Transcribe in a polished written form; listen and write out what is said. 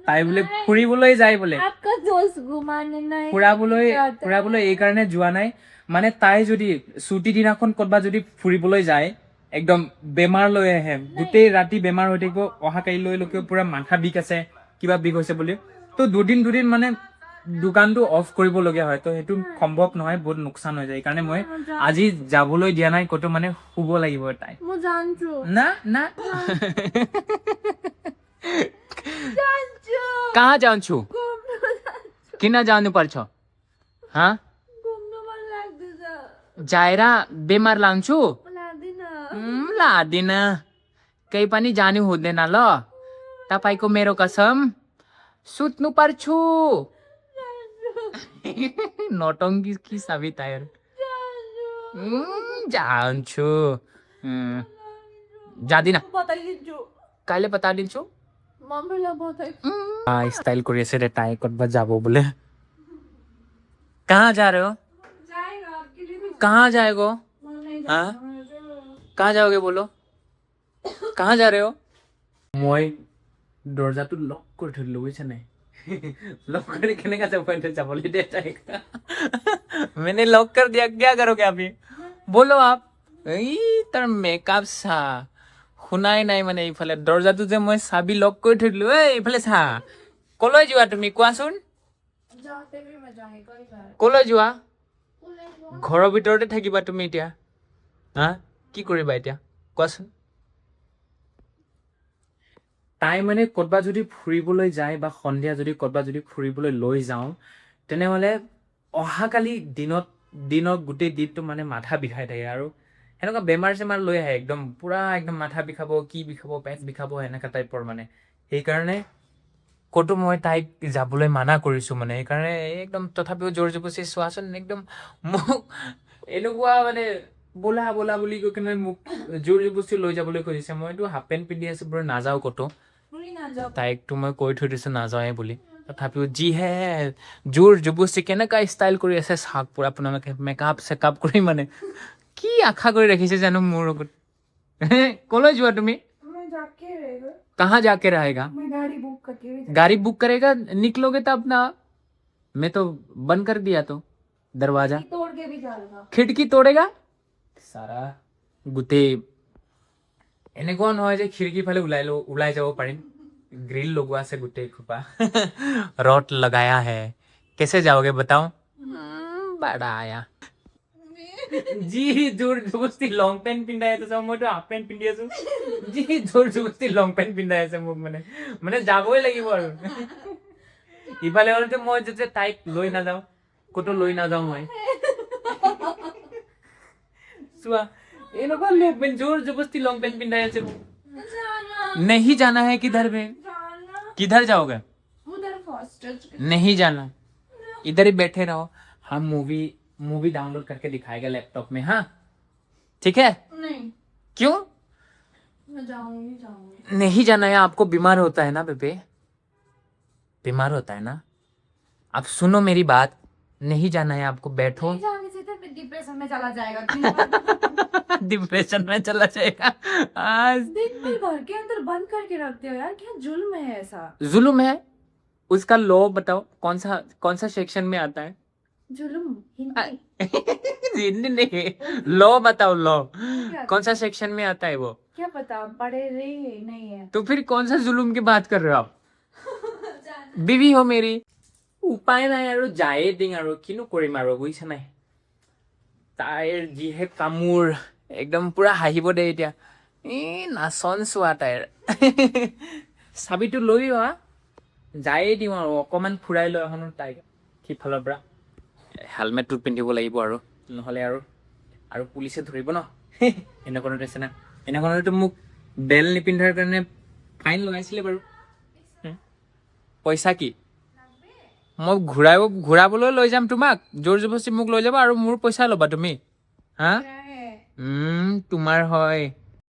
তাই বোলে ফুৰিবলৈ যায় বোলে आपका दोस्त घुमाने नहीं ফুৰাবলৈ এই কাৰণে যোৱা নাই মানে তাই যদি ছুটি দিনাখন ক'ৰবাত যদি ফুৰিবলৈ যায় একদম বেমাৰ লৈ আহে গোটেই ৰাতি বেমাৰ হৈ থাকিব অহা কাইলৈকে পুৰা মাথা বিষ আছে কিবা বিষ হৈছে বুলি তো দুদিন মানে দোকানটো অফ কৰিবলগীয়া হয় তো সেইটো সম্ভৱ নহয় বহুত লোকচান হৈ যায় সেইকাৰণে মই আজি যাবলৈ দিয়া নাই ক'তো মানে শুব লাগিব তাই मैं जानछु না जानछु कहाँ जान्छु किन जानु पर्छ हाँ घुम्नु मन लाग्दैछ जाएर बेमार लान्छु लाग्दैन लादिन केही पनि जानु हुँदैन ल तपाईको मेरो कसम सुत्नु पर्छु नौटंकी की सभी टायर जान्छु जादिन बताइदिन्छु काहिले बताइदिन्छु मम्मीलाई बताइ स्टाइल কৰি আছে ৰে তাই ক'ৰবাত যাব বোলে कहाँ जा रहे हो कहाँ जाएगो हाँ कहाँ जाओगे बोलो कहाँ जा रहे हो মই দরজাটো লক কৰি থলো বুজিছা নাই लॉक करके केनेका से पॉइंट चावली दे जाएगा मैंने लॉक कर दिया क्या करोगे अभी बोलो आप तर मेकअप सा শুনাই নাই মানে এইফালে দরজাটো যে মই চাবি লক কৰি থৈ দিলো এইফালে চা কলৈ যোৱা তুমি কোৱাচোন কলৈ যোৱা ঘৰৰ ভিতৰতে থাকিবা তুমি এতিয়া হা কি কৰিবা এতিয়া কোৱাচোন তাই মানে ক'ৰবাত যদি ফুৰিবলৈ যায় বা সন্ধিয়া যদি ক'ৰবাত যদি ফুৰিবলৈ লৈ যাওঁ তেনেহ'লে অহাকালি দিনত গোটেই দিনটো মানে মাথা বিষাই থাকে আৰু এনেকুৱা বেমাৰ চেমাৰ লৈ আহে একদম পুৰা একদম মাথা বিষাব কি বিষাব পেট বিষাব এনেকুৱা টাইপৰ মানে সেইকাৰণে ক'তো মই তাইক যাবলৈ মানা কৰিছোঁ মানে সেইকাৰণে একদম তথাপিও জোৰ জবৰদস্তি চোৱাচোন একদম মোক এনেকুৱা মানে বোলা বুলি কৈ কিনে মোক জোৰ জবৰদস্তি লৈ যাবলৈ খুজিছে মইতো হাফ পেণ্ট পিন্ধি আছোঁ বাৰু নাযাওঁ ক'তো তাইকতো মই কৈ থৈ দিছোঁ নাযাওঁৱে বুলি তথাপিও যিহে জোৰ জবৰদস্তি কেনেকুৱা ষ্টাইল কৰি আছে চাওক পুৰা আপোনালোকে মেকআপ চেকআপ কৰি মানে কি আশা কৰি ৰাখিছে জানো মোৰ লগত কলৈ যোৱা তুমি कहाँ जाके रहेगा गाड़ी बुक करेगा निकलोगे तब ना मैं तो बंद कर दिया तो दरवाजा तोड़ के भी जाएगा खिड़की तोड़ेगा सारा গোটেই এনেকুৱা নহয় যে খিৰিকী ফালে ওলাই যাব পাৰিম গ্ৰিল লগোৱা আছে গোটেই খোপা ৰড लगाया है कैसे जाओगे बताओ बड़ा आया जी जोर जबरदस्ती লং পেন্ট পিন্ধাই আছে মইতো হাফ পেন্ট পিন্ধি আছো जी जोर जबरदस्ती লং পেন্ট পিন্ধাই আছে মোক মানে যাবই লাগিব আৰু ইফালে হ'লেতো মই যেতিয়া তাইক লৈ নাযাওঁ ক'তো লৈ নাযাওঁ মই চোৱা এনেকুৱা जोर जबरदस्ती लॉन्ग पेंट पिंधाई আছে नहीं जाना है किधर जाओगे उधर फास्टर नहीं जाना इधर ही बैठे रहो हम मूवी डाउनलोड करके दिखाएगा लैपटॉप में हाँ ठीक है नहीं क्यों मैं जाऊंगी नहीं जाना है आपको बीमार होता है ना बेबे बीमार होता है ना आप सुनो मेरी बात नहीं जाना है आपको बैठो जाने से तो डिप्रेशन में चला जाएगा डिप्रेशन में चला जाएगा आज दिन भर घर के अंदर बंद करके रखते हो यार क्या जुल्म है ऐसा जुल्म है उसका लॉ बताओ कौन सा सेक्शन में आता है जुल्म हिंदी हिंदी नहीं लॉ बताओ लॉ कौन सा सेक्शन में आता है वो क्या पता पढ़े रे नहीं है तो फिर कौन सा जुल्म की बात कर रहे हो आप बीवी हो मेरी উপায় নাই আৰু যায়ে দিং আৰু কিনো কৰিম আৰু বুজিছা নাই তাইৰ যিহে কামোৰ একদম পুৰা হাঁহিব দে এতিয়া নাচন চোৱা তাইৰ চাবিটো লৈ অহা যায়ে দিওঁ আৰু অকণমান ফুৰাই লৈ অহা তাইক সিফালৰ পৰা হেলমেটটো পিন্ধিব লাগিব আৰু নহ'লে আৰু পুলিচে ধৰিব ন এনেকুৱাতে আছে না এনেকুৱাতে মোক বেল নিপিন্ধাৰ কাৰণে ফাইন লগাইছিলে বাৰু পইচা কি মই ঘূৰাবলৈ লৈ যাম তোমাক জোৰ জবৰদস্তি মোক লৈ যাবা আৰু মোৰ পইচা ল'বা তুমি হা তোমাৰ হয়